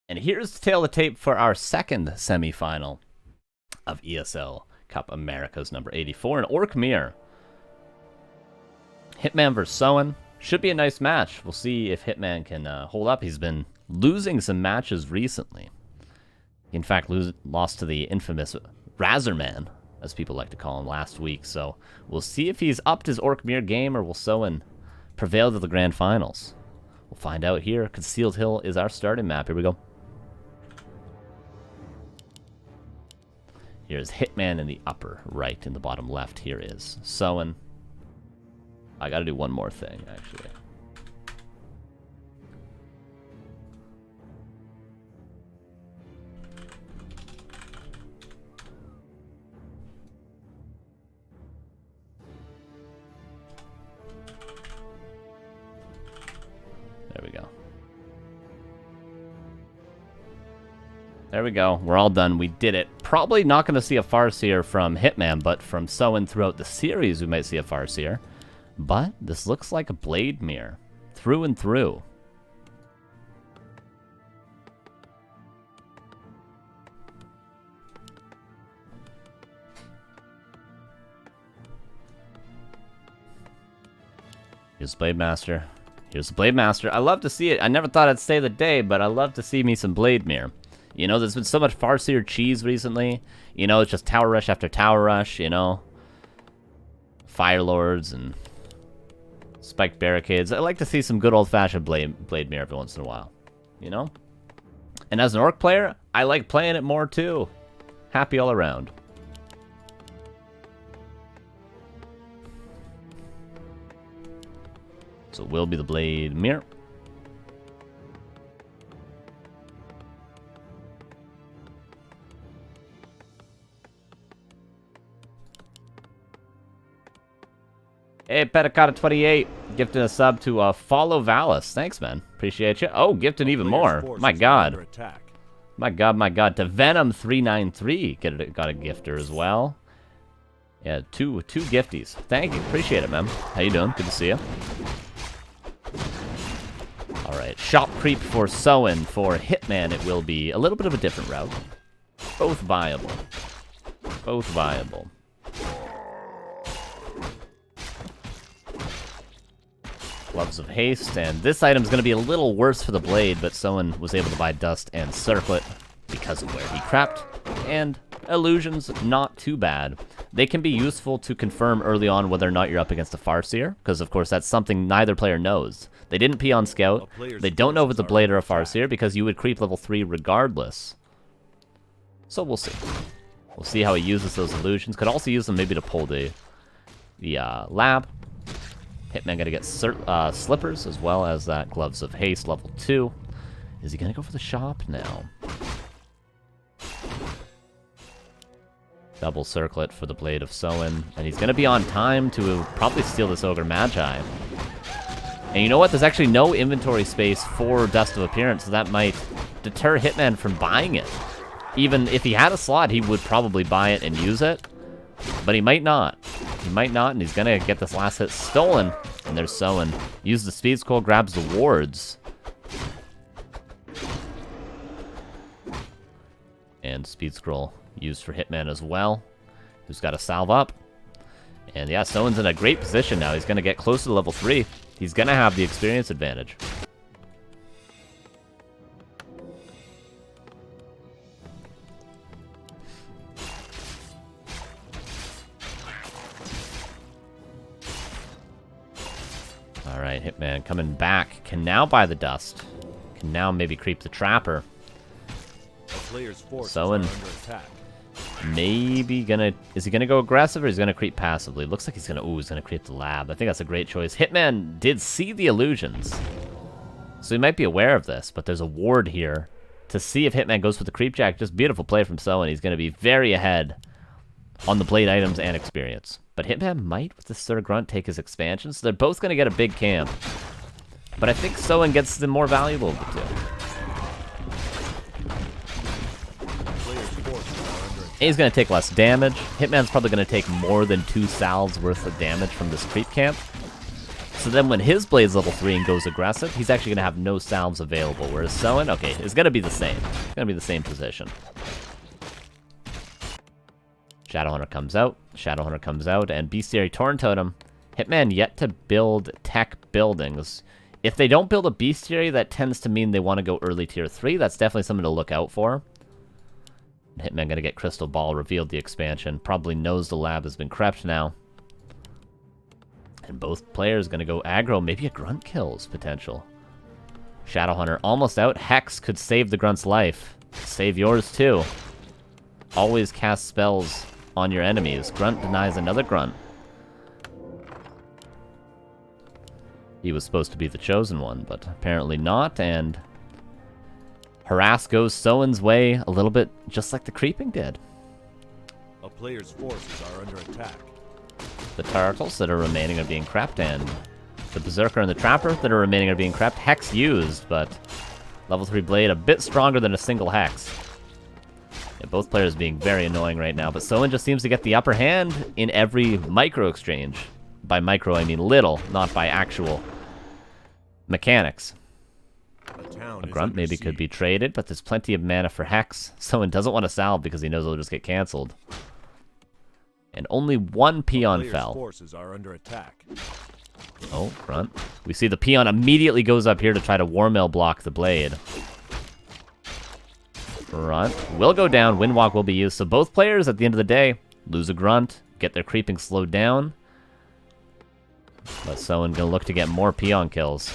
And here's the tail of the tape for our second semifinal of ESL Cup Americas number 84 in Orkmere. Hitman versus Soin. Should be a nice match. We'll see if Hitman can hold up. He's been losing some matches recently. He, in fact, lost to the infamous Razorman, as people like to call him, last week. So we'll see if he's upped his Orkmere game or will Soin prevail to the grand finals. We'll find out here. Concealed Hill is our starting map. Here we go. Here's Hitman in the upper right. In the bottom left, here is Soin. I gotta do one more thing, actually. There we go. There we go. We're all done. We did it. Probably not going to see a Farseer from Hitman, but from Soin throughout the series, we might see a Farseer. But this looks like a Blade Mirror. Through and through. Here's Blade Master. Here's the Blade Master. I love to see it. I never thought I'd stay the day, but I love to see me some Blade Mirror. You know, there's been so much Farseer cheese recently. You know, it's just Tower Rush after Tower Rush, you know. Fire Lords and Spiked Barricades. I like to see some good old-fashioned Blade Mirror every once in a while. You know? And as an Orc player, I like playing it more too. Happy all around. So it will be the Blade Mirror. Hey, Petacata28, gifting a sub to Follow Valis. Thanks, man. Appreciate you. Oh, gifting even more. My God. My God, my God. To Venom393 got a gifter as well. Yeah, two gifties. Thank you. Appreciate it, man. How you doing? Good to see you. Alright, Shop Creep for Soin. For Hitman, it will be a little bit of a different route. Both viable. Both viable. Gloves of Haste, and this item is going to be a little worse for the blade, but Soin was able to buy Dust and Circlet because of where he crapped, and Illusions, not too bad. They can be useful to confirm early on whether or not you're up against a Farseer, because of course that's something neither player knows. They didn't pee on Scout, they don't know if it's a Blade or a Farseer, because you would creep level 3 regardless. So we'll see. We'll see how he uses those Illusions. Could also use them maybe to pull the Lab. Hitman gonna get Slippers, as well as that Gloves of Haste, level 2. Is he gonna go for the shop now? Double Circlet for the Blade of Soin. And he's gonna be on time to probably steal this Ogre Magi. And you know what? There's actually no inventory space for Dust of Appearance, so that might deter Hitman from buying it. Even if he had a slot, he would probably buy it and use it. But he might not. He might not, and he's gonna get this last hit stolen. And there's Soin. Use the Speed Scroll, grabs the wards. And Speed Scroll used for Hitman as well, who's got a salve up. And yeah, Soin's in a great position now. He's gonna get close to level 3. He's gonna have the experience advantage. Alright, Hitman coming back. Can now buy the Dust. Can now maybe creep the Trapper. Soin maybe gonna... Is he gonna go aggressive or is he gonna creep passively? Looks like he's gonna... Ooh, he's gonna creep the Lab. I think that's a great choice. Hitman did see the Illusions, so he might be aware of this, but there's a ward here to see if Hitman goes for the Creep Jack. Just beautiful play from Soin. He's gonna be very ahead on the Blade items and experience. But Hitman might, with the Sir Grunt, take his expansion, so they're both gonna get a big camp. But I think Soin gets the more valuable of the two. He's going to take less damage. Hitman's probably going to take more than 2 salves worth of damage from this creep camp. So then when his blade's level 3 and goes aggressive, he's actually going to have no salves available. Whereas Soin, okay, is going to be the same. It's going to be the same position. Shadowhunter comes out. Shadowhunter comes out. And Bestiary Torn Totem. Hitman yet to build tech buildings. If they don't build a Bestiary, that tends to mean they want to go early tier 3. That's definitely something to look out for. Hitman going to get Crystal Ball, revealed the expansion. Probably knows the lab has been crept now. And both players going to go aggro. Maybe a Grunt kills potential. Shadowhunter almost out. Hex could save the Grunt's life. Save yours too. Always cast spells on your enemies. Grunt denies another Grunt. He was supposed to be the chosen one, but apparently not, and Harass goes Soin's way a little bit just like the creeping did. A player's forces are under attack. The turtles that are remaining are being crept, and the Berserker and the Trapper that are remaining are being crept. Hex used, but level 3 Blade a bit stronger than a single Hex. Yeah, both players being very annoying right now, but Soin just seems to get the upper hand in every micro exchange. By micro, I mean little, not by actual mechanics. A Grunt maybe could be traded, but there's plenty of mana for Hex. Soin doesn't want to salve because he knows it'll just get cancelled. And only one peon fell. Forces are under attack. Oh, Grunt. We see the peon immediately goes up here to try to Warmail block the blade. Grunt will go down. Windwalk will be used. So both players, at the end of the day, lose a Grunt, get their creeping slowed down. But Soin gonna look to get more peon kills.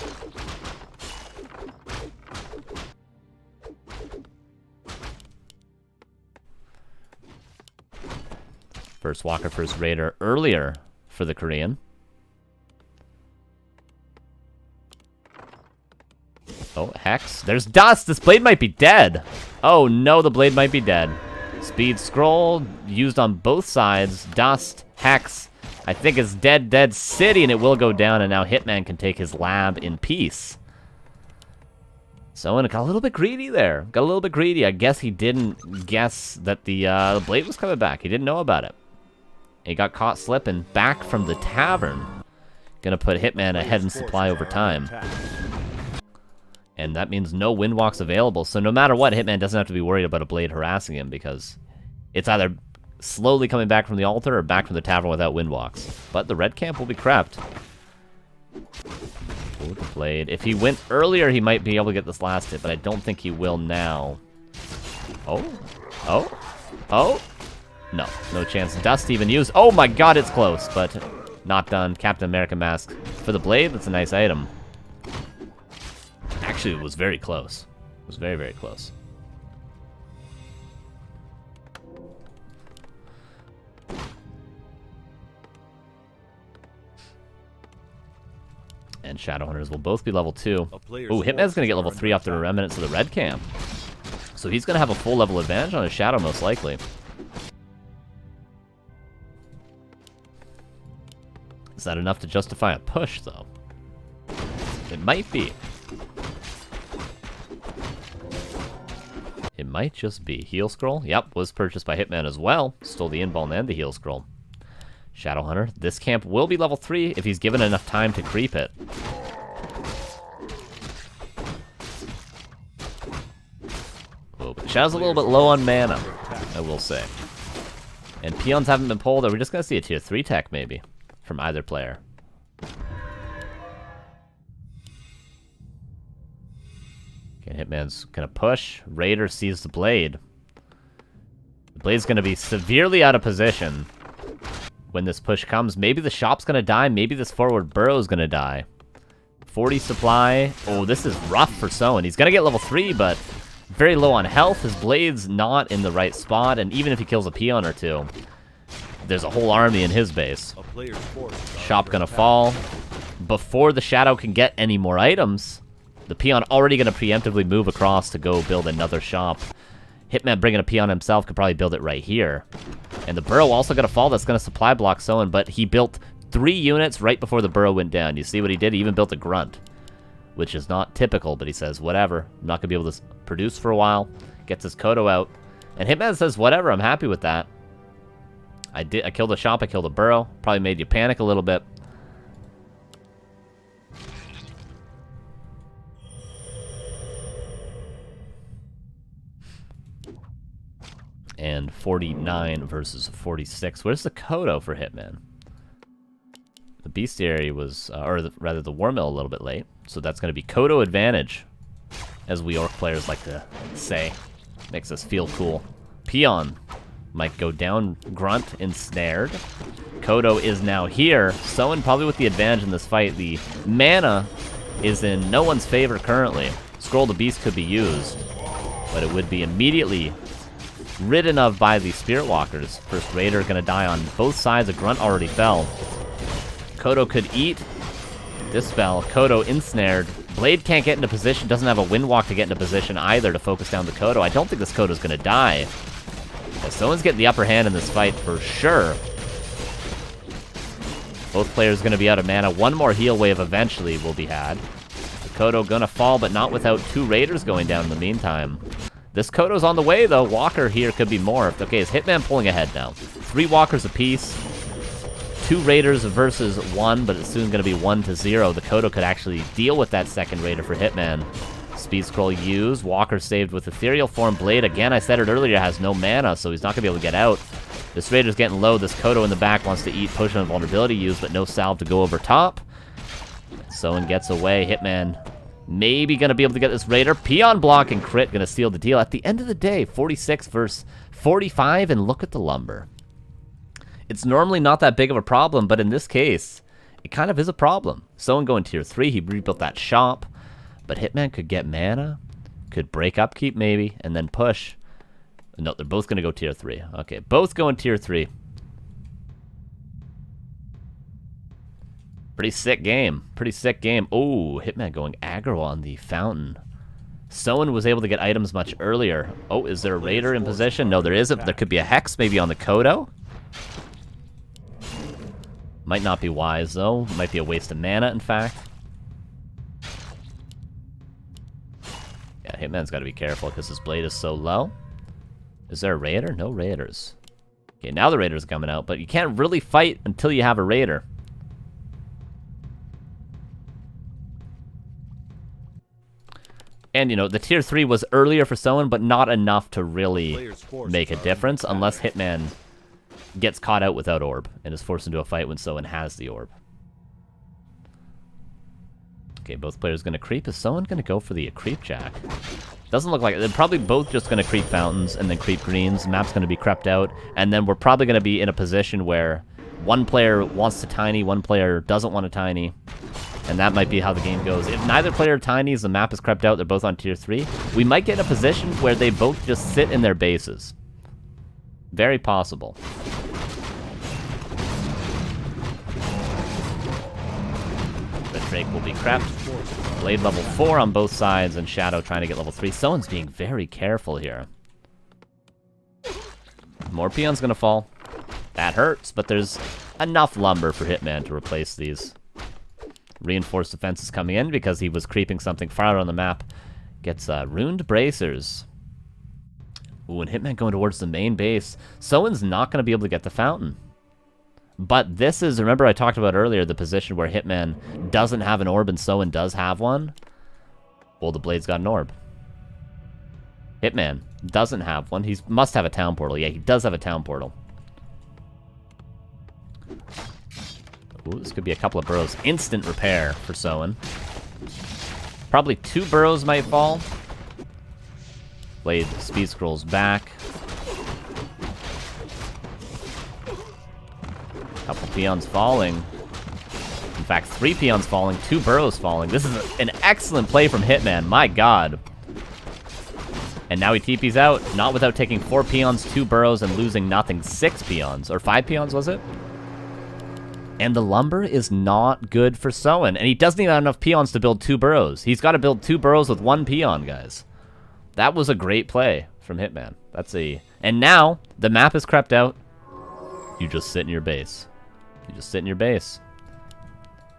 First Walker, first Raider earlier for the Korean. Oh, Hex. There's dust! This blade might be dead! Oh no, the blade might be dead. Speed Scroll used on both sides. Dust, Hex. I think it's dead city, and it will go down, and now Hitman can take his lab in peace. Soin got a little bit greedy there. Got a little bit greedy. I guess he didn't guess that the blade was coming back. He didn't know about it. He got caught slipping back from the tavern. Gonna put Hitman ahead in supply over time. And that means no Windwalks available. So no matter what, Hitman doesn't have to be worried about a blade harassing him because it's either slowly coming back from the altar or back from the tavern without Windwalks. But the red camp will be crept. Oh, the blade. If he went earlier, he might be able to get this last hit, but I don't think he will now. Oh. Oh. Oh. No. No chance. Dust even used. Oh my god, it's close, but not done. Captain America mask. For the blade, that's a nice item. Actually, it was very close. It was very, very close. And Shadowhunters will both be level 2. Oh, Hitman's going to get level 3 off the Remnants of the red camp. So he's going to have a full level advantage on his Shadow, most likely. Is that enough to justify a push, though? It might be. It might just be. Heal Scroll? Yep, was purchased by Hitman as well. Stole the Inball and the Heal Scroll. Shadowhunter. This camp will be level 3 if he's given enough time to creep it. Oh, but Shadow's a little bit low on mana, I will say. And peons haven't been pulled. Are we just going to see a tier 3 tech, maybe? From either player. Okay, Hitman's going to push. Raider sees the blade. The blade's going to be severely out of position when this push comes. Maybe the shop's going to die. Maybe this forward burrow's going to die. 40 supply. Oh, this is rough for Soin. He's going to get level 3, but very low on health. His blade's not in the right spot, and even if he kills a peon or two, there's a whole army in his base. Shop going to fall. Before the Shadow can get any more items, the peon already going to preemptively move across to go build another shop. Hitman bringing a peon himself could probably build it right here. And the burrow also going to fall. That's going to supply block Soin, but he built 3 units right before the burrow went down. You see what he did? He even built a grunt, which is not typical, but he says, whatever. I'm not going to be able to produce for a while. Gets his Kodo out. And Hitman says, whatever, I'm happy with that. I killed a shop, I killed a burrow. Probably made you panic a little bit. And 49 versus 46. Where's the Kodo for Hitman? The Bestiary was, rather the War Mill a little bit late. So that's going to be Kodo advantage, as we Orc players like to say. Makes us feel cool. Peon might go down. Grunt ensnared. Kodo is now here. Soin probably with the advantage in this fight. The mana is in no one's favor currently. Scroll the Beast could be used, but it would be immediately ridden of by the Spirit Walkers. First Raider gonna die on both sides. A Grunt already fell. Kodo could eat. Dispel. Kodo ensnared. Blade can't get into position. Doesn't have a Windwalk to get into position either to focus down the Kodo. I don't think this Kodo's gonna die. Yeah, someone's getting the upper hand in this fight for sure. Both players gonna be out of mana. One more heal wave eventually will be had. The Kodo gonna fall, but not without 2 Raiders going down in the meantime. This Kodo's on the way, though. Walker here could be morphed. Okay, is Hitman pulling ahead now? 3 Walkers apiece. 2 Raiders versus 1, but it's soon going to be 1-0. The Kodo could actually deal with that second Raider for Hitman. Speed Scroll used. Walker saved with Ethereal Form. Blade, again, I said it earlier, has no mana, so he's not going to be able to get out. This Raider's getting low. This Kodo in the back wants to eat Potion of Vulnerability used, but no salve to go over top. Soin gets away. Hitman maybe going to be able to get this Raider. Peon block and crit going to seal the deal. At the end of the day, 46 versus 45, and look at the lumber. It's normally not that big of a problem, but in this case, it kind of is a problem. Soin going tier 3, he rebuilt that shop, but Hitman could get mana, could break upkeep maybe, and then push. No, they're both going to go tier 3. Okay, both going tier 3. Pretty sick game. Pretty sick game. Oh, Hitman going aggro on the fountain. Soin was able to get items much earlier. Oh, is there a Raider in position? No, there isn't. There could be a Hex maybe on the Kodo. Might not be wise, though. Might be a waste of mana, in fact. Yeah, Hitman's got to be careful because his blade is so low. Is there a Raider? No Raiders. Okay, now the Raider's coming out, but you can't really fight until you have a Raider. And, you know, the tier 3 was earlier for Soin, but not enough to really make a difference unless Hitman gets caught out without orb and is forced into a fight when Soin has the orb. Okay, both players going to creep. Is Soin going to go for the creep jack? Doesn't look like it. They're probably both just going to creep fountains and then creep greens. Map's going to be crept out, and then we're probably going to be in a position where one player wants to tiny, one player doesn't want to tiny, and that might be how the game goes. If neither player tinies, the map is crept out, they're both on tier 3, we might get in a position where they both just sit in their bases. Very possible. Red Drake will be crept. Blade level 4 on both sides, and Shadow trying to get level 3. Someone's being very careful here. More peons gonna fall. That hurts, but there's enough lumber for Hitman to replace these. Reinforced defense is coming in because he was creeping something far out on the map. Gets Runed Bracers. Ooh, and Hitman going towards the main base. Soin's not going to be able to get the fountain. But this is, remember I talked about earlier, the position where Hitman doesn't have an orb and Soin does have one? Well, the Blade's got an orb. Hitman doesn't have one. He must have a town portal. Yeah, he does have a town portal. Ooh, this could be a couple of burrows. Instant repair for Soin. Probably 2 burrows might fall. Blade speed scrolls back. Couple peons falling. In fact, 3 peons falling, 2 burrows falling. This is an excellent play from Hitman. My god. And now he TP's out. Not without taking 4 peons, 2 burrows, and losing nothing. 6 peons. Or 5 peons, was it? And the lumber is not good for Soin. And he doesn't even have enough peons to build 2 burrows. He's got to build 2 burrows with 1 peon, guys. That was a great play from Hitman. That's a... And now, the map is crept out. You just sit in your base. You just sit in your base.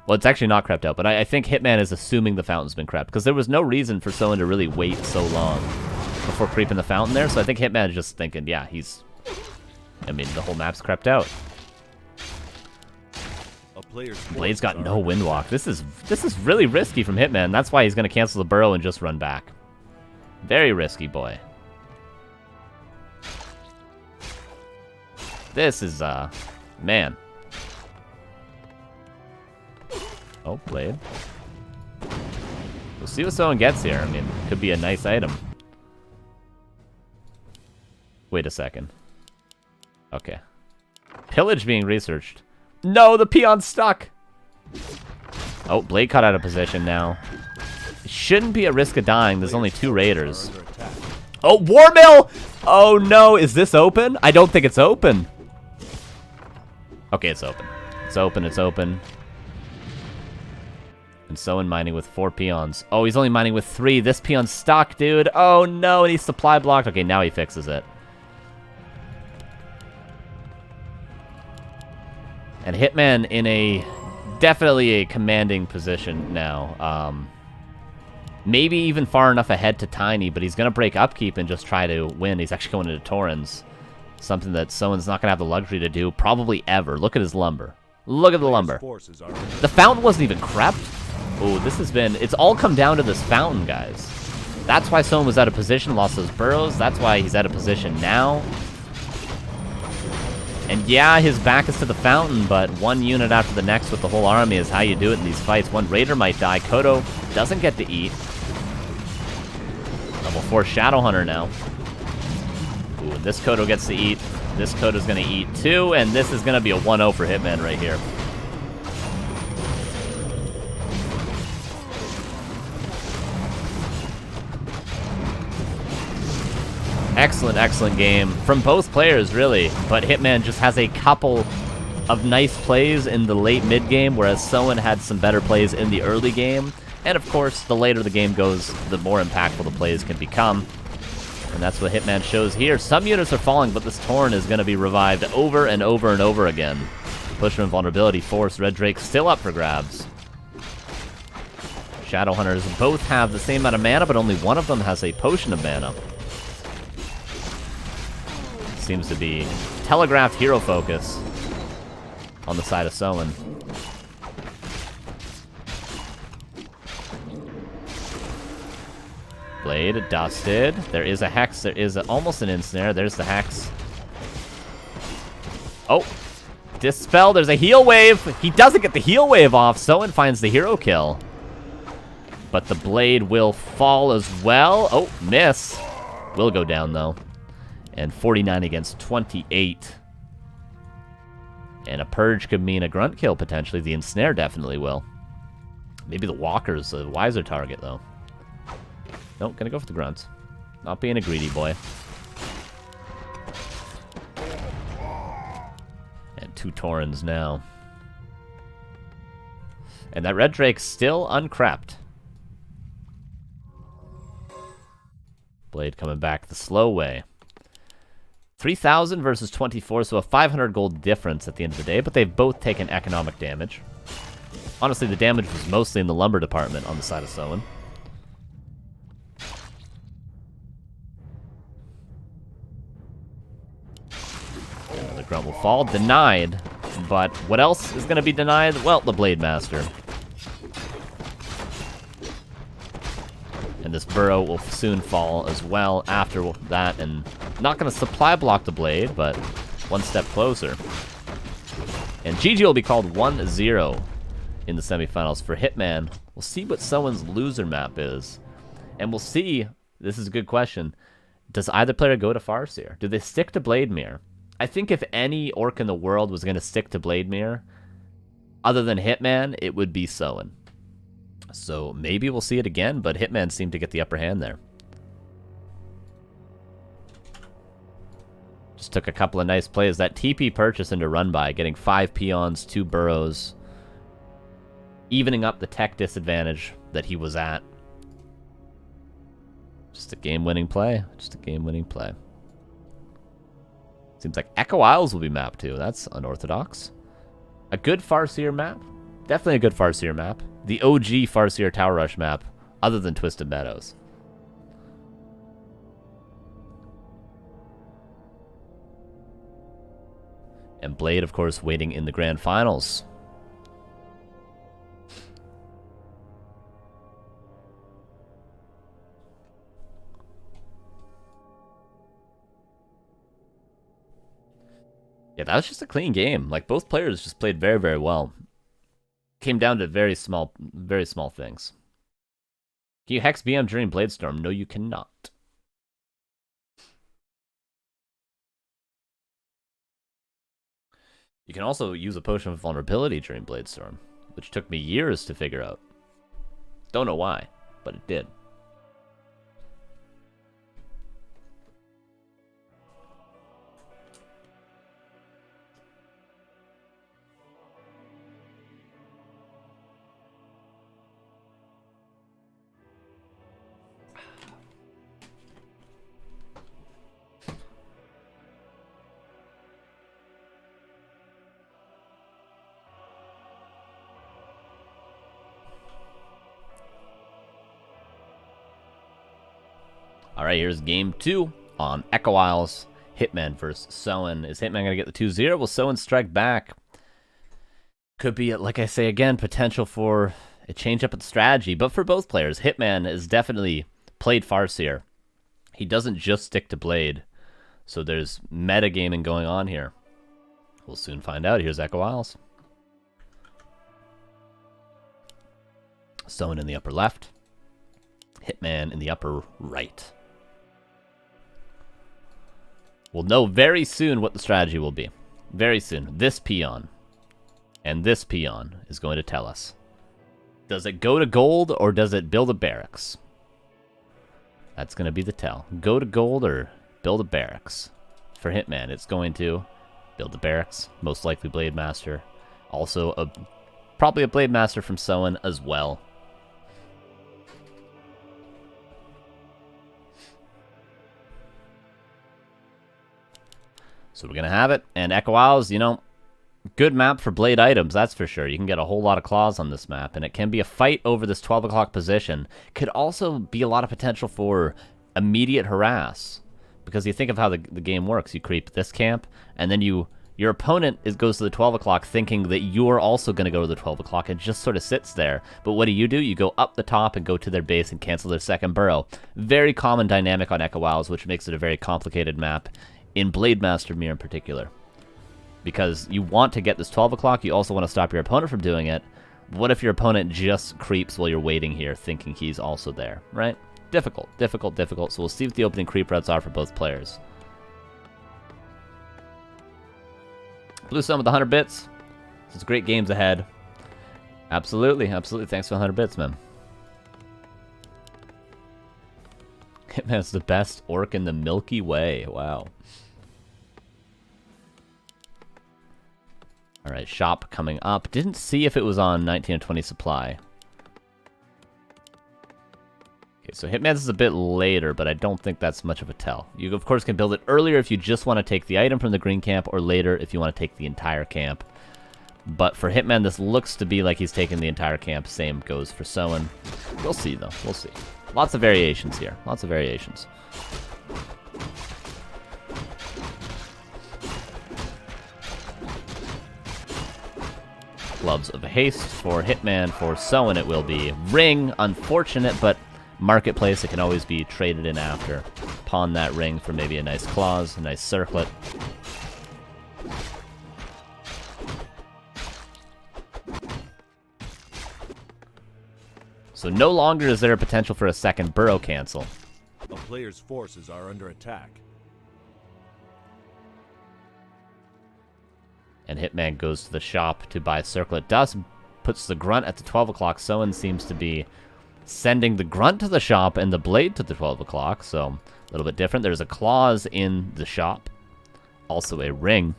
Well, it's actually not crept out, but I think Hitman is assuming the fountain's been crept, because there was no reason for Soin to really wait so long before creeping the fountain there, so I think Hitman is just thinking, yeah, he's... I mean, the whole map's crept out. Blade's got no Windwalk. This is really risky from Hitman. That's why he's going to cancel the burrow and just run back. Very risky, boy. This is, man. Oh, Blade. We'll see what someone gets here. I mean, could be a nice item. Wait a second. Okay. Pillage being researched. No, the peon's stuck! Oh, Blade caught out of position now. It shouldn't be at risk of dying. There's only 2 raiders. Oh, War Mill! Oh no, is this open? I don't think it's open. Okay, it's open. It's open, it's open. And Soin mining with 4 peons. Oh, he's only mining with 3. This peon's stuck, dude. Oh no, and he's supply blocked. Okay, now he fixes it. And Hitman in a definitely a commanding position now. Maybe even far enough ahead to Tiny, but he's going to break upkeep and just try to win. He's actually going into Torrens. Something that Someone's not going to have the luxury to do probably ever. Look at his lumber. Look at the lumber. The fountain wasn't even crept. Oh, this has been... It's all come down to this fountain, guys. That's why Someone was out of position, lost those burrows. That's why he's out of position now. And yeah, his back is to the fountain, but one unit after the next with the whole army is how you do it in these fights. One raider might die. Kodo doesn't get to eat. Level 4 Shadowhunter now. Ooh, and this Kodo gets to eat. This Kodo's going to eat too, and this is going to be a 1-0 for Hitman right here. Excellent, excellent game from both players, really. But Hitman just has a couple of nice plays in the late mid-game, whereas Soin had some better plays in the early game. And of course, the later the game goes, the more impactful the plays can become. And that's what Hitman shows here. Some units are falling, but this Torn is going to be revived over and over and over again. Pushman Vulnerability Force, Red Drake still up for grabs. Shadowhunters both have the same amount of mana, but only one of them has a potion of mana. Seems to be telegraphed hero focus on the side of Soin. Blade dusted. There is a Hex. There is almost an Ensnare. There's the Hex. Oh. Dispel. There's a heal wave. He doesn't get the heal wave off. Soin finds the hero kill. But the Blade will fall as well. Oh, miss. Will go down, though. And 49 against 28. And a Purge could mean a Grunt kill, potentially. The Ensnare definitely will. Maybe the Walker's a wiser target, though. Nope, gonna go for the Grunts. Not being a greedy boy. And 2 Torrens now. And that Red Drake's still uncrept. Blade coming back the slow way. 3,000 versus 24, so a 500 gold difference at the end of the day, but they've both taken economic damage. Honestly, the damage was mostly in the lumber department on the side of Soin. The Grunt will fall. Denied. But what else is going to be denied? Well, the Blade Master. And this Burrow will soon fall as well after that, and not going to supply block the Blade, but one step closer. And GG will be called 1-0 in the semifinals for Hitman. We'll see what Someone's loser map is. And we'll see, this is a good question, does either player go to Farseer? Do they stick to Blademere? I think if any orc in the world was going to stick to Blademere, other than Hitman, it would be Soin. So maybe we'll see it again, but Hitman seemed to get the upper hand there. Just took a couple of nice plays. That TP purchase into run by, getting 5 peons, 2 burrows, evening up the tech disadvantage that he was at. Just a game-winning play. Just a game-winning play. Seems like Echo Isles will be mapped too. That's unorthodox. A good Farseer map. Definitely a good Farseer map. The OG Farseer Tower Rush map, other than Twisted Meadows. And Blade, of course, waiting in the grand finals. Yeah, that was just a clean game. Like, both players just played very, very well. Came down to very small things. Can you hex BM during Bladestorm? No, you cannot. You can also use a potion of vulnerability during Bladestorm, which took me years to figure out. Don't know why, but it did. All right, here's game 2 on Echo Isles. Hitman versus Soin. Is Hitman going to get the 2-0? Will Soin strike back? Could be, like I say again, potential for a change up in strategy. But for both players, Hitman has definitely played CORSAIR. He doesn't just stick to Blade. So there's metagaming going on here. We'll soon find out. Here's Echo Isles. Soin in the upper left. Hitman in the upper right. We'll know very soon what the strategy will be. Very soon. This peon and this peon is going to tell us. Does it go to gold or does it build a barracks? That's going to be the tell. Go to gold or build a barracks. For Hitman, it's going to build a barracks. Most likely Blade Master. Also, probably a Blade Master from Soin as well. So we're going to have it. And Echo Isles, you know, good map for Blade items, that's for sure. You can get a whole lot of claws on this map. And it can be a fight over this 12 o'clock position. Could also be a lot of potential for immediate harass. Because you think of how the game works. You creep this camp, and then your opponent goes to the 12 o'clock thinking that you're also going to go to the 12 o'clock and just sort of sits there. But what do? You go up the top and go to their base and cancel their second burrow. Very common dynamic on Echo Isles, which makes it a very complicated map. In Blade Master Mirror in particular. Because you want to get this 12 o'clock, you also want to stop your opponent from doing it. What if your opponent just creeps while you're waiting here, thinking he's also there, right? Difficult. So we'll see what the opening creep routes are for both players. Blue Sun with 100 bits. It's great games ahead. Absolutely. Thanks for 100 bits, man. Hitman's the best orc in the Milky Way. Wow. Alright, shop coming up. Didn't see if it was on 19 and 20 supply. Okay, so Hitman's is a bit later, but I don't think that's much of a tell. You, of course, can build it earlier if you just want to take the item from the green camp, or later if you want to take the entire camp. But for Hitman, this looks to be like he's taking the entire camp. Same goes for Soin. We'll see, though. We'll see. Lots of variations here. Lots of variations. Gloves of Haste for Hitman. For Soin, it will be Ring. Unfortunate, but Marketplace, it can always be traded in after. Pawn that ring for maybe a nice claws, a nice circlet. So no longer is there a potential for a second burrow cancel. A player's forces are under attack. And Hitman goes to the shop to buy Circlet Dust, puts the Grunt at the 12 o'clock. Soin seems to be sending the Grunt to the shop and the Blade to the 12 o'clock, so a little bit different. There's a Claws in the shop. Also a Ring.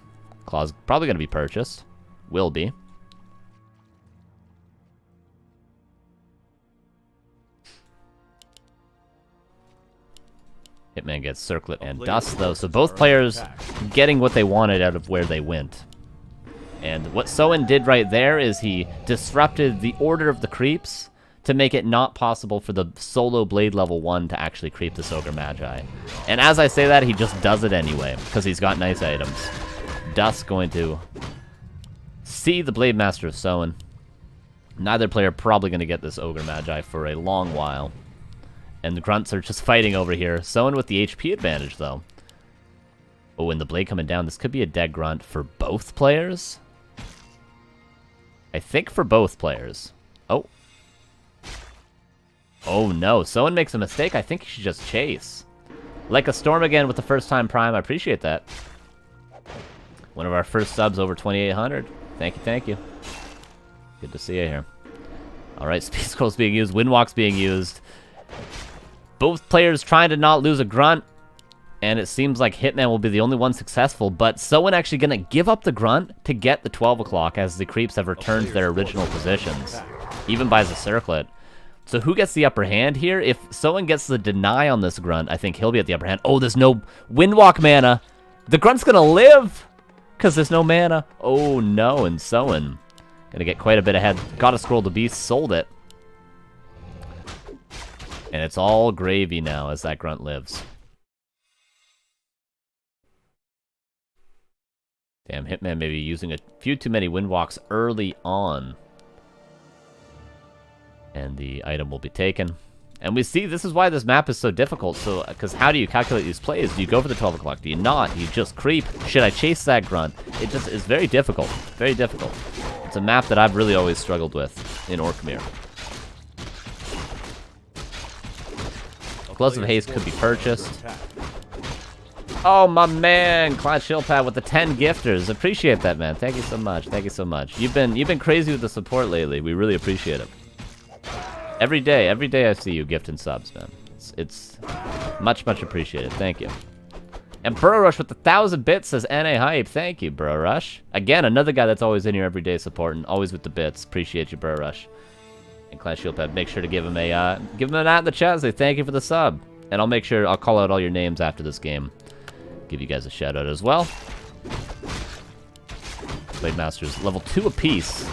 Claws probably going to be purchased. Will be. Hitman gets Circlet and Dust, though, so both players getting what they wanted out of where they went. And what Soin did right there is he disrupted the order of the creeps to make it not possible for the solo Blade level 1 to actually creep this Ogre Magi. And as I say that, he just does it anyway, because he's got nice items. Dust going to see the Blade Master of Soin. Neither player probably going to get this Ogre Magi for a long while. And the Grunts are just fighting over here. Soin with the HP advantage, though. Oh, and the blade coming down. This could be a dead grunt for both players. I think for both players. Oh. Oh, no. Someone makes a mistake. I think he should just chase. Like a storm again with the first time prime. I appreciate that. One of our first subs over 2,800. Thank you, thank you. Good to see you here. Alright, speed scroll's being used. Windwalk's being used. Both players trying to not lose a grunt. And it seems like Hitman will be the only one successful, but Soin actually going to give up the grunt to get the 12 o'clock as the creeps have returned to their original positions. Even buys a circlet. So who gets the upper hand here? If Soin gets the deny on this grunt, I think he'll be at the upper hand. Oh, there's no Windwalk mana. The grunt's going to live because there's no mana. Oh, no, and Soin going to get quite a bit ahead. Got to scroll the beast, sold it. And it's all gravy now as that grunt lives. Damn, Hitman may be using a few too many Windwalks early on. And the item will be taken. And we see this is why this map is so difficult. So, because how do you calculate these plays? Do you go for the 12 o'clock? Do you not? Do you just creep? Should I chase that grunt? It just is very difficult. Very difficult. It's a map that I've really always struggled with in Orkmir. Gloves of Haste could be purchased. Oh, my man, Clyde Shieldpad with the 10 gifters. Appreciate that, man. Thank you so much. Thank you so much. You've been crazy with the support lately. We really appreciate it. Every day I see you gifting subs, man. It's much appreciated. Thank you. And Burrow Rush with the 1,000 bits says NA hype. Thank you, Burrow Rush. Again, another guy that's always in here every day supporting, always with the bits. Appreciate you, Burrow Rush. And Clyde Shieldpad, make sure to give him an ad in the chat. Say thank you for the sub, and I'll make sure I'll call out all your names after this game. Give you guys a shout out as well. Blade Masters level 2 apiece,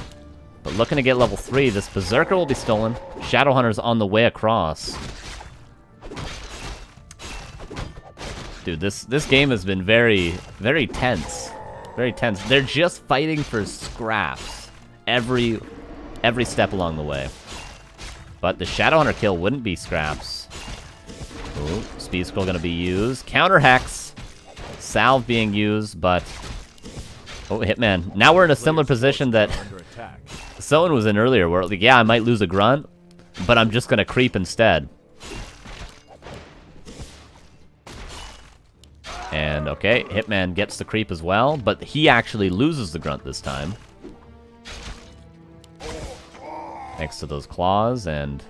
but looking to get level 3. This Berserker will be stolen. Shadowhunter's on the way across. Dude, this game has been very tense. Very tense. They're just fighting for scraps every step along the way. But the Shadowhunter kill wouldn't be scraps. Ooh, speed scroll gonna be used. Counter Hex. Salve being used, but... Oh, Hitman. Now we're in a similar position that Soin was in earlier, where, like, yeah, I might lose a grunt, but I'm just gonna creep instead. And, okay, Hitman gets the creep as well, but he actually loses the grunt this time. Thanks to those claws, and...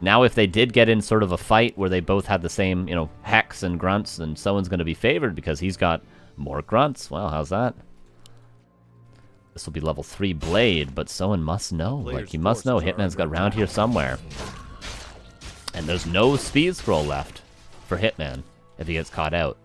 Now, if they did get in sort of a fight where they both had the same, you know, hex and grunts, then someone's going to be favored because he's got more grunts. Well, how's that? This will be level 3 blade, but someone must know. Like, he must know Hitman's got around here somewhere. And there's no speed scroll left for Hitman if he gets caught out.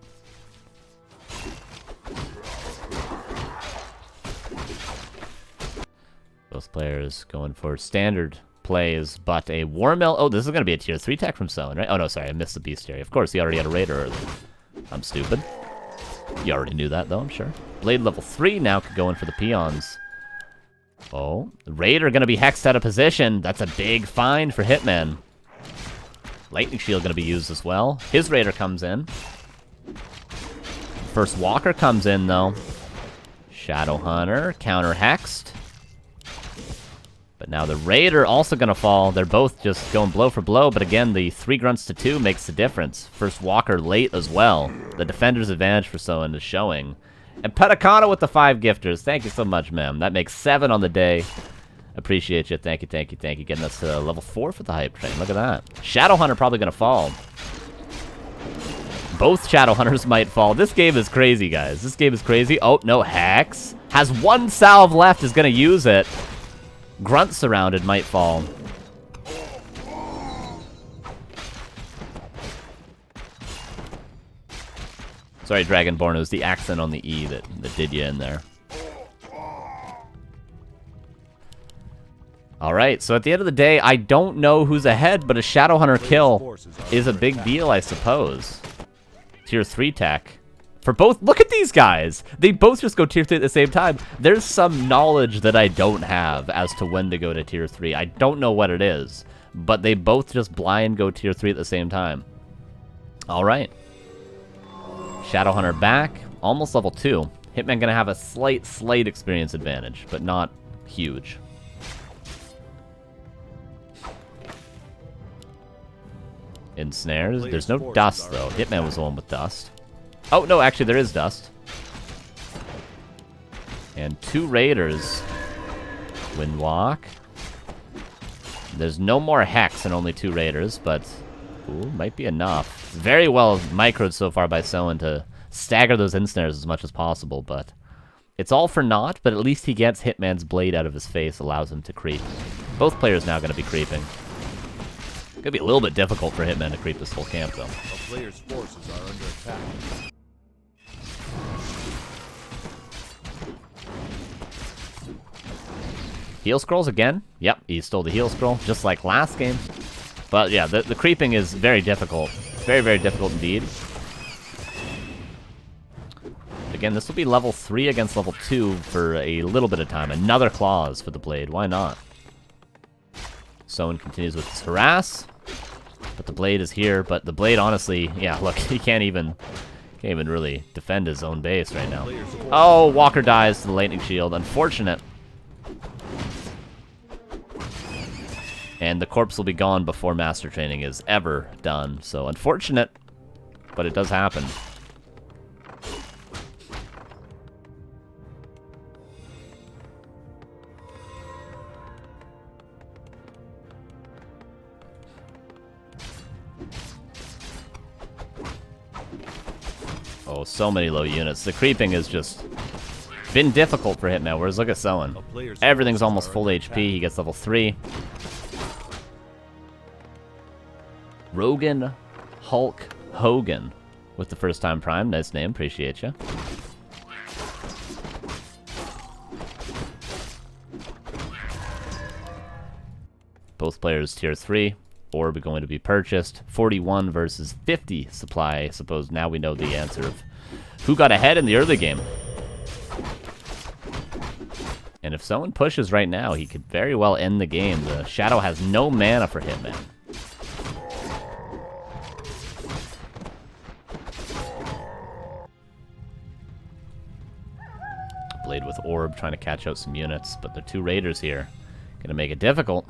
Both players going for standard plays, but a Warmill. Oh, this is going to be a tier 3 tech from Soin, right? Oh, no, sorry, I missed the bestiary. Of course, he already had a Raider early. I'm stupid. You already knew that, though, I'm sure. Blade level 3 now could go in for the peons. Oh, Raider going to be hexed out of position. That's a big find for Hitman. Lightning Shield going to be used as well. His Raider comes in. First Walker comes in, though. Shadowhunter, counter hexed. But now the Raider also going to fall. They're both just going blow for blow, but again, the 3 grunts to 2 makes the difference. First Walker late as well. The defender's advantage for Soin is showing. And Petacana with the 5 gifters. Thank you so much, ma'am. That makes 7 on the day. Appreciate you. Thank you, thank you, thank you. Getting us to level 4 for the hype train. Look at that. Shadowhunter probably going to fall. Both Shadowhunters might fall. This game is crazy, guys. This game is crazy. Oh, no, Hex. Has 1 salve left, is going to use it. Grunt surrounded might fall. Sorry, Dragonborn, it was the accent on the E that did you in there. Alright, so at the end of the day, I don't know who's ahead, but a Shadowhunter kill is a big deal, I suppose. Tier 3 tech. For both, look at these guys! They both just go tier 3 at the same time. There's some knowledge that I don't have as to when to go to tier 3. I don't know what it is, but they both just blind go tier 3 at the same time. Alright. Shadowhunter back, almost level 2. Hitman gonna have a slight experience advantage, but not huge. Ensnares. There's no dust, though. Hitman was the one with dust. Oh, no, actually, there is dust. And 2 Raiders. Windwalk. There's no more Hex and only 2 Raiders, but... Ooh, might be enough. Very well microed so far by Soin to stagger those ensnares as much as possible, but... It's all for naught, but at least he gets Hitman's blade out of his face, allows him to creep. Both players now going to be creeping. Could be a little bit difficult for Hitman to creep this whole camp, though. A player's forces are under attack. Heal scrolls again? Yep, he stole the heal scroll, just like last game. But yeah, the creeping is very difficult. Very difficult indeed. Again, this will be level 3 against level 2 for a little bit of time. Another clause for the blade, why not? Soin continues with his harass. But the blade is here, but the blade honestly, yeah, look, he can't even really defend his own base right now. Oh, Walker dies to the lightning shield, unfortunate. And the corpse will be gone before master training is ever done, so unfortunate, but it does happen. Oh, so many low units. The creeping has just been difficult for Hitman, whereas look at Soin. Everything's almost full HP. He gets level 3. Rogan Hulk Hogan with the first time prime. Nice name. Appreciate you. Both players tier 3. Orb going to be purchased. 41 versus 50 supply. I suppose now we know the answer of who got ahead in the early game. And if someone pushes right now, he could very well end the game. The Shadow has no mana for Hitman. Blade with Orb trying to catch out some units, but the 2 Raiders here gonna make it difficult.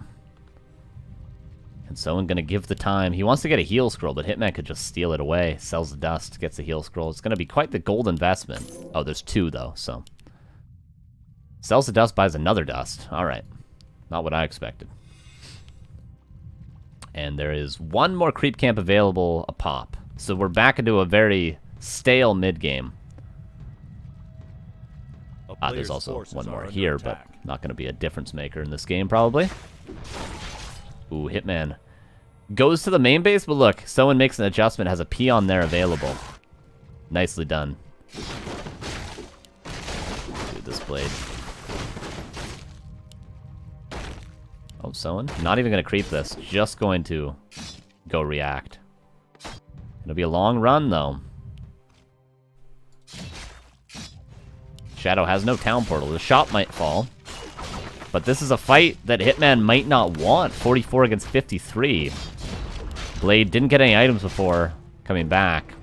And Soin gonna give the time. He wants to get a heal scroll, but Hitman could just steal it away. Sells the dust, gets the heal scroll. It's gonna be quite the gold investment. Oh, there's 2 though, so. Sells the dust, buys another dust. Alright. Not what I expected. And there is 1 more creep camp available a pop. So we're back into a very stale mid-game. There's also 1 more here, but not gonna be a difference maker in this game, probably. Ooh, Hitman goes to the main base, but look, Soin makes an adjustment, has a peon there available. Nicely done. Dude, this blade. Oh, Soin, not even going to creep this, just going to go react. It'll be a long run, though. Shadow has no town portal. The shop might fall. But this is a fight that Hitman might not want. 44 against 53. Blade didn't get any items before coming back.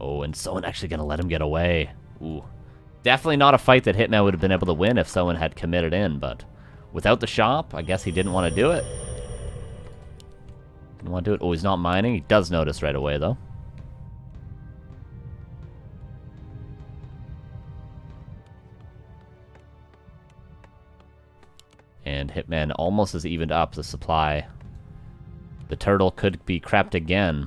Oh, and Soin actually going to let him get away. Ooh. Definitely not a fight that Hitman would have been able to win if Soin had committed in, but without the shop, I guess he didn't want to do it. Didn't want to do it. Oh, he's not mining. He does notice right away, though. And Hitman almost has evened up the supply. The turtle could be crept again.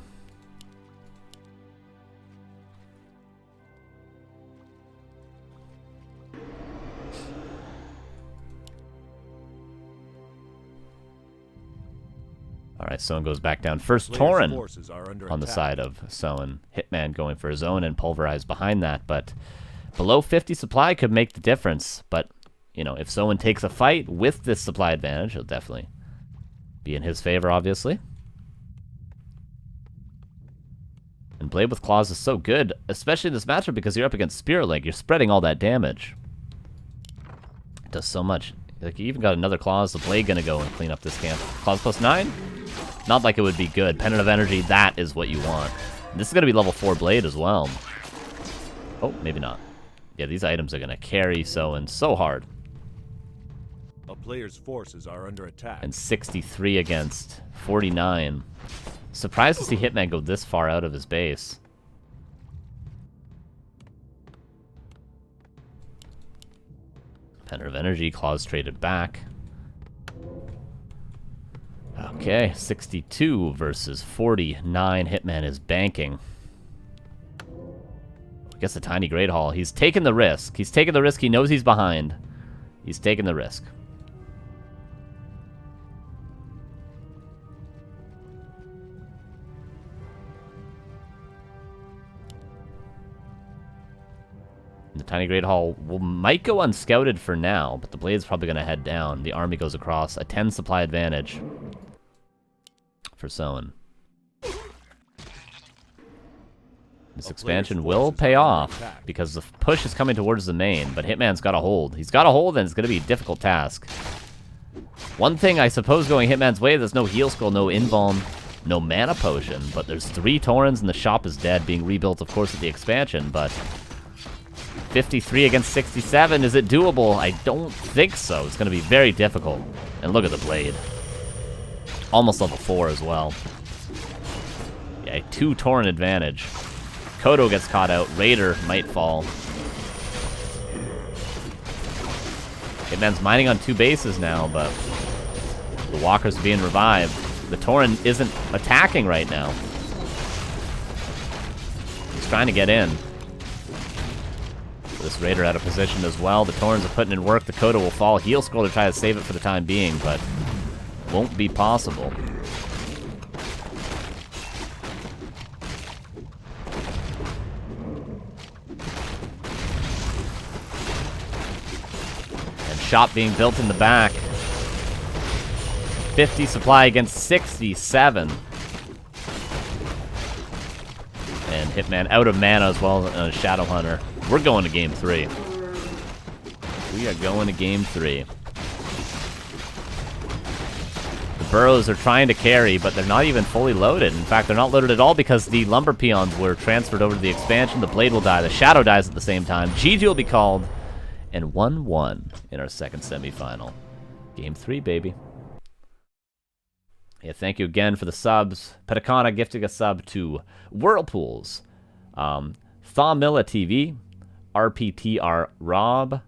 Alright, Soin goes back down. First Tauren on the side of Soin. Hitman going for his own and Pulverize behind that, but below 50 supply could make the difference. But, you know, if Soin takes a fight with this supply advantage, it'll definitely be in his favor, obviously. And Blade with Claws is so good, especially in this matchup because you're up against Spirit Link. You're spreading all that damage. It does so much. Like, you even got another Claws. The Blade gonna go and clean up this camp. Claws plus 9. Not like it would be good. Pendant of Energy, that is what you want. This is going to be level 4 Blade as well. Oh, maybe not. Yeah, these items are going to carry Soin so hard. A player's forces are under attack. And 63 against 49. Surprised to see Hitman go this far out of his base. Pendant of Energy, Claws traded back. Okay, 62 versus 49. Hitman is banking. I guess the Tiny Great Hall. He's taking the risk. He's taking the risk. He knows he's behind. He's taking the risk. The Tiny Great Hall might go unscouted for now, but the Blade's probably going to head down. The army goes across. A 10 supply advantage for Soin. This expansion will pay off because the push is coming towards the main, but Hitman's got a hold. He's got a hold, and it's going to be a difficult task. One thing, I suppose, going Hitman's way, there's no heal scroll, no invuln, no mana potion, but there's 3 Taurens, and the shop is dead, being rebuilt, of course, at the expansion, but 53 against 67, is it doable? I don't think so. It's going to be very difficult. And look at the Blade. Almost level 4 as well. Yeah, 2 Tauren advantage. Kodo gets caught out. Raider might fall. Hitman's mining on 2 bases now, but the Walker's being revived. The Tauren isn't attacking right now. He's trying to get in. This Raider out of position as well. The Taurens are putting in work. The Kodo will fall. Heal scroll to try to save it for the time being, but won't be possible. And shop being built in the back. 50 supply against 67. And Hitman out of mana as well as a Shadow Hunter. We're going to game 3. We are going to game 3. The burrows are trying to carry, but they're not even fully loaded. In fact, they're not loaded at all because the lumber peons were transferred over to the expansion. The Blade will die. The Shadow dies at the same time. GG will be called. And 1-1 in our second semifinal. Game 3, baby. Yeah, thank you again for the subs. Petacana gifting a sub to Whirlpools. Thawmilla TV. RPTR Rob,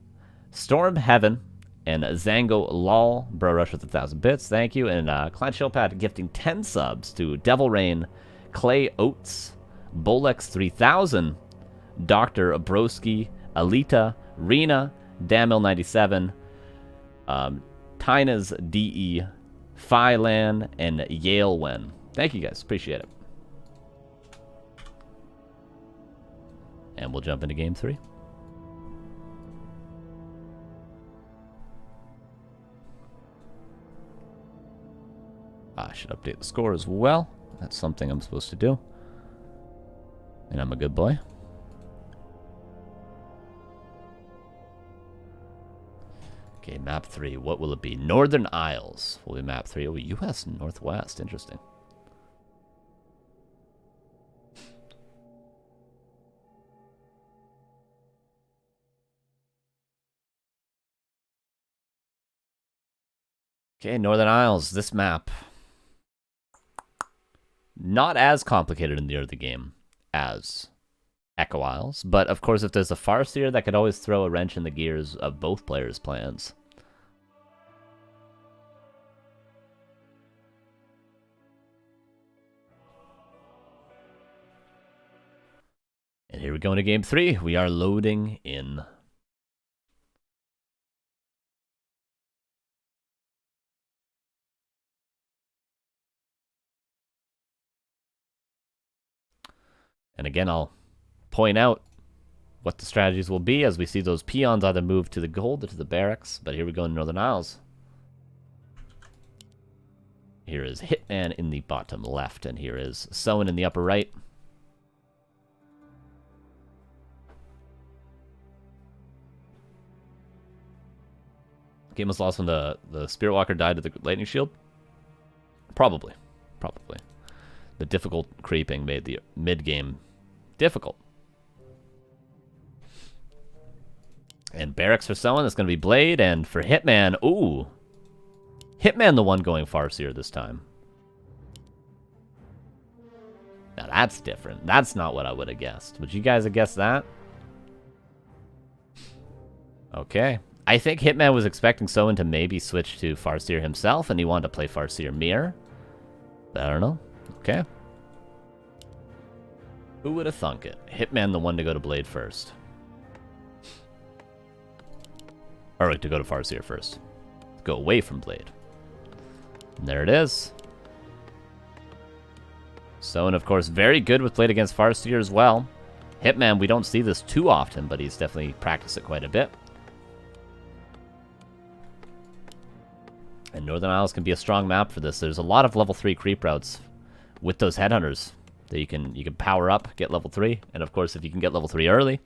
Storm Heaven, and Zango Lol, Bro Rush with 1,000 bits, thank you, and Client Shellpad gifting 10 subs to Devil Rain, Clay Oates, Bolex 3000, Dr. Broski, Alita, Rena, Damil97, Tina's DE, Phylan, and Yalewen. Thank you guys, appreciate it. And we'll jump into game 3. I should update the score as well. That's something I'm supposed to do. And I'm a good boy. Okay, map 3. What will it be? Northern Isles will be map 3. Oh, U.S. Northwest. Interesting. Okay, Northern Isles. This map. Not as complicated in the early game as Echo Isles, but of course if there's a Farseer, that could always throw a wrench in the gears of both players' plans. And here we go into game 3. We are loading in. And again, I'll point out what the strategies will be as we see those peons either move to the gold or to the barracks. But here we go in Northern Isles. Here is Hitman in the bottom left, and here is Soin in the upper right. Game was lost when the Spirit Walker died to the Lightning Shield? Probably. Probably. The difficult creeping made the mid-game difficult. And barracks for someone, that's going to be Blade, and for Hitman, ooh. Hitman the one going Farseer this time. Now that's different. That's not what I would have guessed. Would you guys have guessed that? Okay. I think Hitman was expecting Soin to maybe switch to Farseer himself, and he wanted to play Farseer Mirror. But I don't know. Okay. Who would have thunk it? Hitman the one to go to Blade first. Or to go to Farseer first. Go away from Blade. And there it is. Soin, of course, very good with Blade against Farseer as well. Hitman, we don't see this too often, but he's definitely practiced it quite a bit. And Northern Isles can be a strong map for this. There's a lot of level 3 creep routes with those headhunters that you can power up, get level 3. And of course, if you can get level 3 early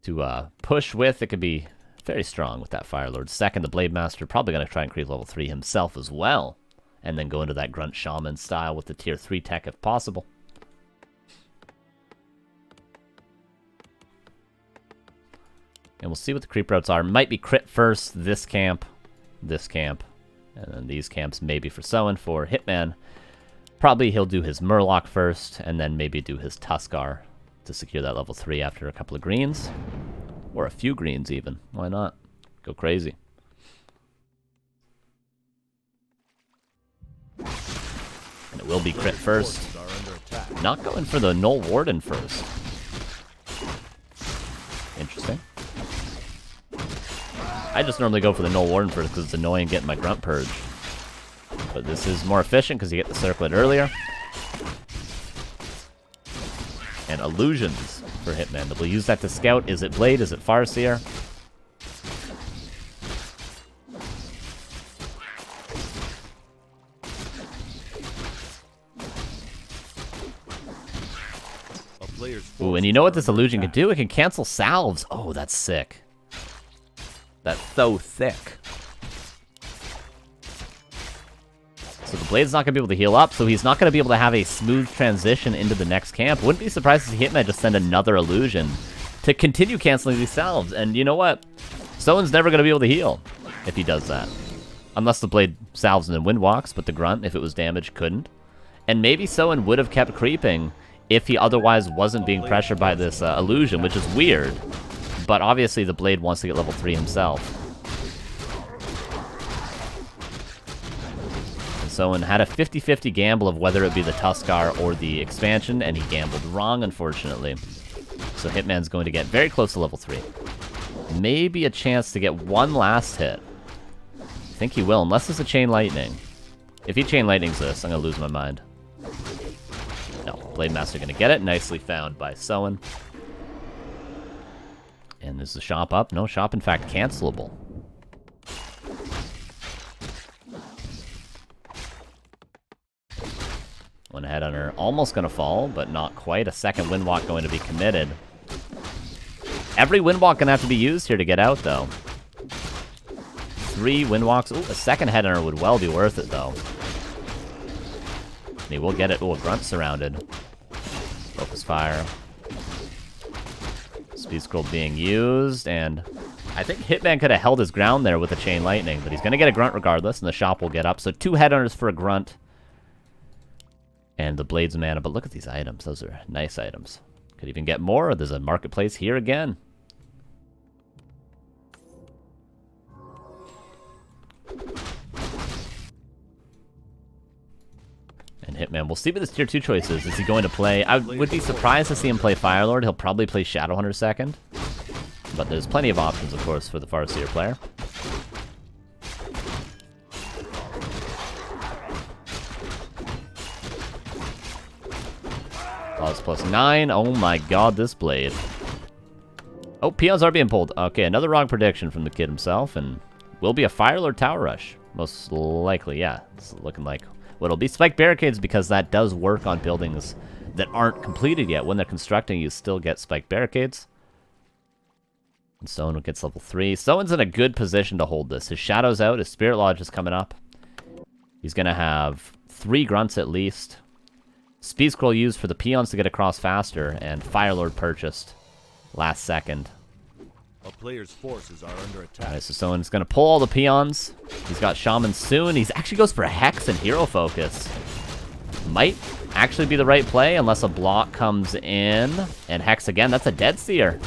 to push with, it could be very strong with that Fire Lord. Second, the Blade Master probably going to try and creep level 3 himself as well. And then go into that Grunt Shaman style with the tier 3 tech if possible. And we'll see what the creep routes are. Might be crit first, this camp, and then these camps maybe for Soin. For Hitman, probably he'll do his Murloc first, and then maybe do his Tuskar to secure that level 3 after a couple of greens. Or a few greens even. Why not? Go crazy. And it will be crit first. Not going for the Null Warden first. Interesting. I just normally go for the Null Warden first because it's annoying getting my Grunt Purge. But this is more efficient because you get the Circlet earlier. And Illusions for Hitman. We'll use that to scout. Is it Blade? Is it Farseer? Ooh, and you know what this illusion can do? It can cancel salves. Oh, that's sick. That's so sick. So the Blade's not going to be able to heal up, so he's not going to be able to have a smooth transition into the next camp. Wouldn't be surprised to see Hitman just send another illusion to continue canceling these salves. And you know what? Soin's never going to be able to heal if he does that. Unless the Blade salves and then Windwalks, but the Grunt, if it was damaged, couldn't. And maybe Soin would have kept creeping if he otherwise wasn't being pressured by this illusion, which is weird. But obviously the Blade wants to get level 3 himself. And Soin had a 50-50 gamble of whether it be the Tuskar or the expansion, and he gambled wrong, unfortunately. So Hitman's going to get very close to level 3. Maybe a chance to get one last hit. I think he will, unless it's a Chain Lightning. If he Chain Lightnings this, I'm going to lose my mind. No, Blade Master going to get it. Nicely found by Soin. And is the shop up? No, shop in fact cancelable. One Headhunter almost going to fall, but not quite. A second Windwalk going to be committed. Every Windwalk going to have to be used here to get out, though. 3 Windwalks. Ooh, a second Headhunter would well be worth it, though. And he will get it. Ooh, a Grunt surrounded. Focus Fire. Speed Scroll being used, and I think Hitman could have held his ground there with a Chain Lightning, but he's going to get a Grunt regardless, and the shop will get up. So 2 Headhunters for a Grunt. And the Blades of Mana, but look at these items. Those are nice items. Could even get more. There's a Marketplace here again. And Hitman, we'll see what his tier 2 choice is. Is he going to play? I would be surprised to see him play Firelord. He'll probably play Shadowhunter second. But there's plenty of options, of course, for the Farseer player. Plus 9. Oh my god, this Blade. Oh, peons are being pulled. Okay, another wrong prediction from the kid himself, and will be a Firelord Tower Rush. Most likely, yeah. It's looking like what it'll be. Spike Barricades, because that does work on buildings that aren't completed yet. When they're constructing, you still get Spike Barricades. And Soin gets level 3. Soin's in a good position to hold this. His Shadow's out. His Spirit Lodge is coming up. He's going to have 3 grunts at least. Speed scroll used for the peons to get across faster, and Firelord purchased last second. A player's forces are under attack. Alright, so Soin's gonna pull all the peons. He's got Shaman soon. He actually goes for Hex and Hero Focus. Might actually be the right play unless a block comes in. And Hex again, that's a Dead Seer.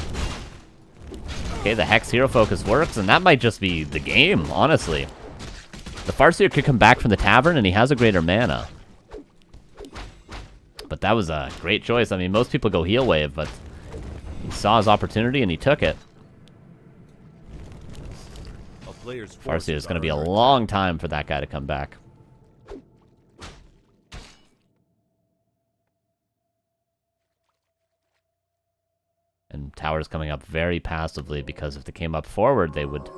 Okay, the Hex Hero Focus works, and that might just be the game, honestly. The Farseer could come back from the tavern, and he has a greater mana. But that was a great choice. I mean, most people go Heal Wave, but he saw his opportunity, and he took it. Farseer is going to be a long time for that guy to come back. And tower's coming up very passively because if they came up forward, they would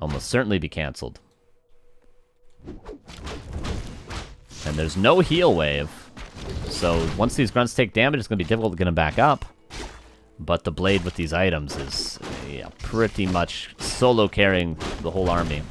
almost certainly be cancelled. And there's no heal wave. So once these grunts take damage, it's going to be difficult to get them back up. But the blade with these items is pretty much solo carrying the whole army.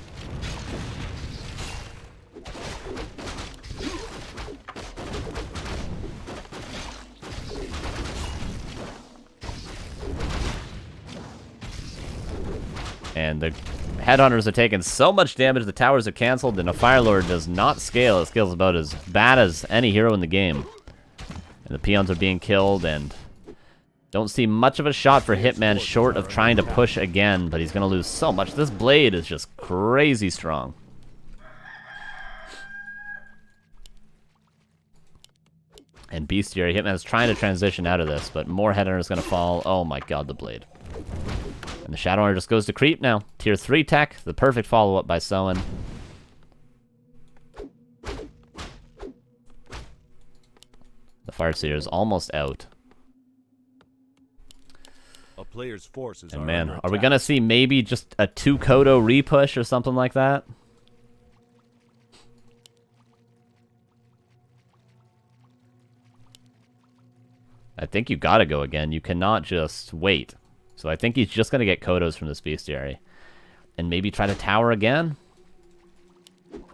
And the headhunters are taking so much damage, the towers are cancelled, and a Firelord does not scale. It scales about as bad as any hero in the game. And the peons are being killed, and don't see much of a shot for Hitman short of trying to push again, but he's going to lose so much. This blade is just crazy strong. And Bestiary, Hitman's trying to transition out of this, but more headhunters going to fall. Oh my god, the blade. And the Shadowrunner just goes to creep now. Tier 3 tech, the perfect follow-up by Soin. The Farseer is almost out. A player's forces and man, are we gonna see maybe just a 2 Kodo repush or something like that? I think you gotta go again. You cannot just wait. So I think he's just gonna get Kodos from this Bestiary. And maybe try to tower again?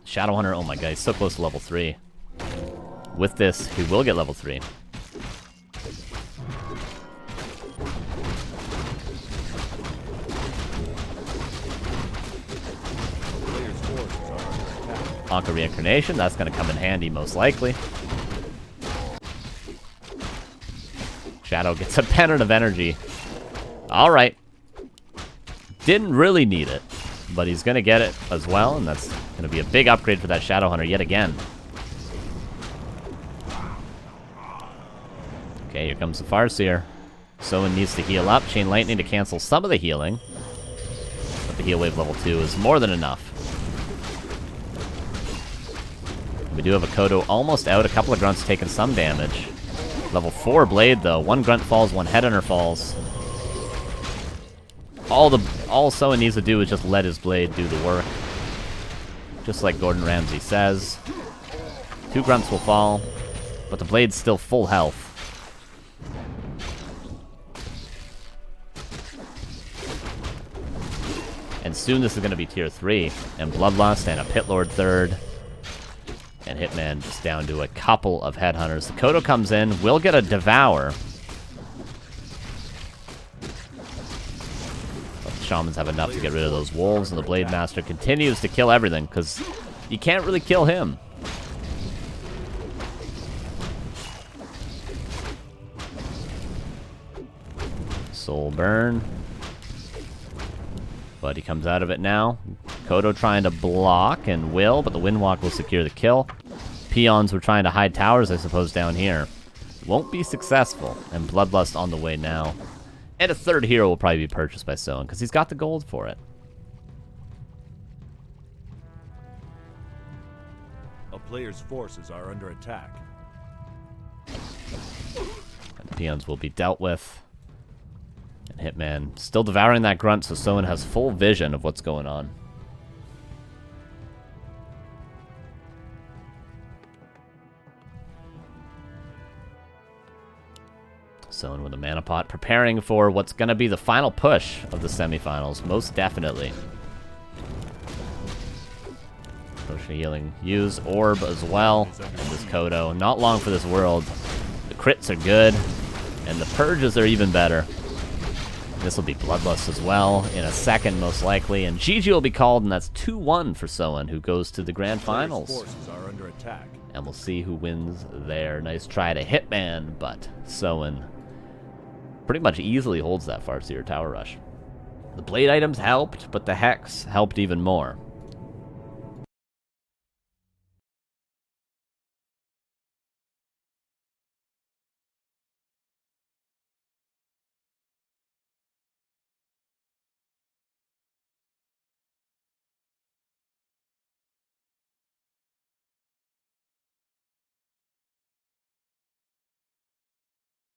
Shadowhunter, oh my god, he's so close to level 3. With this, he will get level 3. Anka Reincarnation, that's going to come in handy most likely. Shadow gets a pennant of energy. Alright. Didn't really need it, but he's going to get it as well, and that's going to be a big upgrade for that Shadowhunter yet again. Okay, here comes the Farseer. Soin needs to heal up. Chain Lightning to cancel some of the healing. But the heal wave level 2 is more than enough. We do have a Kodo almost out. A couple of grunts taking some damage. Level 4 blade though. 1 grunt falls, 1 headhunter falls. All Soin needs to do is just let his blade do the work. Just like Gordon Ramsay says. 2 grunts will fall, but the blade's still full health. And soon this is going to be tier 3. And Bloodlust and a Pitlord 3rd. And Hitman just down to a couple of headhunters. The Kodo comes in, will get a Devour. But the Shamans have enough to get rid of those wolves, and the Blade Master continues to kill everything, because you can't really kill him. Soul Burn. But he comes out of it now. Kodo trying to block and will, but the Windwalk will secure the kill. Peons were trying to hide towers, I suppose, down here. Won't be successful. And Bloodlust on the way now. And a 3rd hero will probably be purchased by Soin, because he's got the gold for it. A player's forces are under attack. And the peons will be dealt with. And Hitman still devouring that grunt, so Soin has full vision of what's going on. Soin with a mana pot, preparing for what's going to be the final push of the semifinals, most definitely. Pushing for healing. Use Orb as well. And this Kodo. Not long for this world. The crits are good. And the purges are even better. This will be Bloodlust as well in a second, most likely. And GG will be called, and that's 2-1 for Soin, who goes to the Grand Finals. Forces are under attack. And we'll see who wins there. Nice try to Hitman, but Soin pretty much easily holds that Farseer Tower Rush. The blade items helped, but the Hex helped even more.